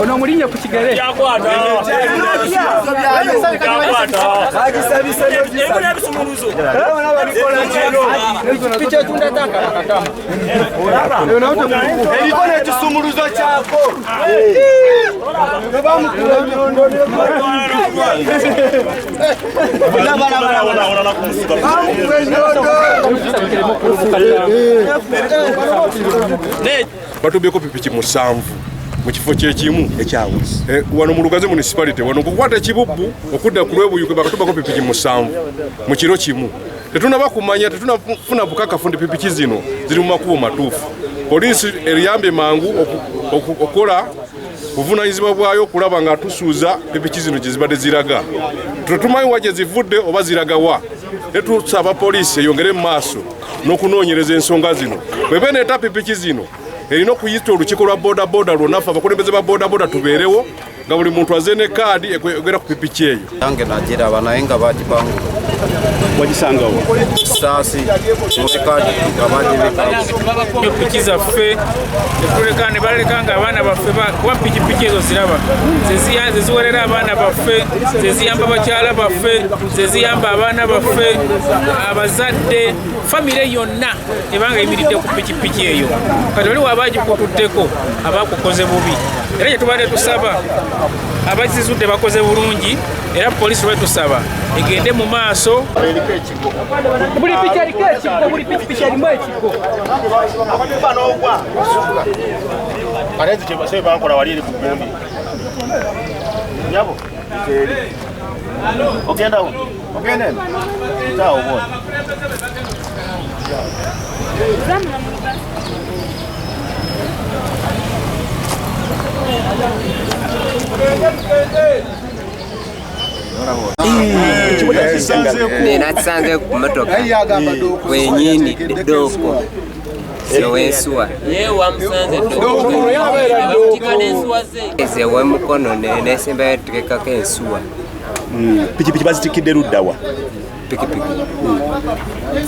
ono mulinya ku kigere batubyeko pipiki musanvu mu kifo kyekimu ekyawuzi wano mu Lugazi municipality wano kukwata ekibubbu okudda ku lwebuyuke bakatubako pipiki musanvu mu kiro kimu tetunaba kumanya tetunafuna bukakafu ndi pipiki zino ziri mu makubo matuufu poliisi eriyambye mangu okukola buvunaanyizibwa bwayo okulaba nga tusuuza pipiki zino gye zibadde ziraga tetumanyi wa gye zivudde oba ziragawa netusaba poliisi eyongere mu maaso n'okunoonyereza ensonga zino bwebe neeta pipiki zino erina okuyita olukiiko lwa bodaboda lwonaffe abakulembeze ba bodaboda tubeerewo nga buli muntu aze ne kaadi ekwogera ku pipiki eyo yange nagiraba naye nga bagibangu wagisangawo saasi mutikaadi nga bagibika piki zaffe netuleka ne baleka nga abaana baffe kuba pikipiki ezo ziraba zeziwerera abaana baffe zeziyamba bakyala baffe zeziyamba abaana baffe abazadde famire yonna ebanga yimiridde ku pikipiki eyo kati oli waabagikutuddeko abakukoze bubi era gyetubadde tusaba abazizudde bakoze bulungi era poliisi lwetusaba egende mu maaso buli piki eriko ekiggo buli pikipiki erimu ekiggo Parece que você vai para ali pro Bumonde. Nyabo. Okenda uno. Okenda. Tá bom. Nasanze ku motoka wenyini doko Sewensua. Yewa msanze doko. Ezewe mukono nesemba tukeka kensua. Piki bazitikidde luddawa. Piki.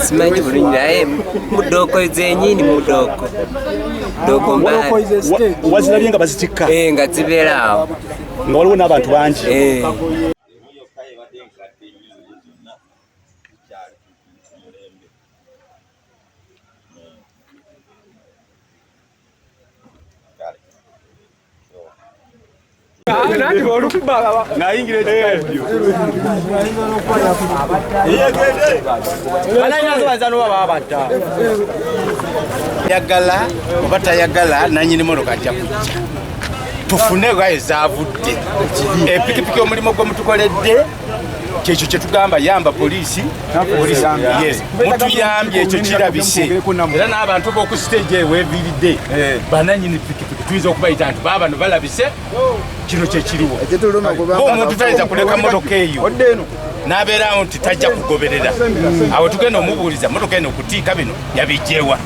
Simanyi bulungi naye mudoko zenyini mudoko. Doko mbali. Wazirabye nga bazitikka. Nga zibeera awo. Nga waliwo n'abantu bangi. Yagala obatayagala nanyini motoka ajja kujja tufune gaye zavudde epikipiki omulimo gwe mutukoledde kyekyo kyetugamba yamba poliisi yes mutuyambye ekyo kirabise era n'abantu b'oku stage eyo weeviiridde bananyini pikipiki tuyinza okubayita nti baabano balabise kino kyekiriwo omuntu tayinza kuleka motoka eyo n'abeerawo nti tajja kugoberera awo tugenda omubuuliza motoka eno okutiika bino yabijjeewa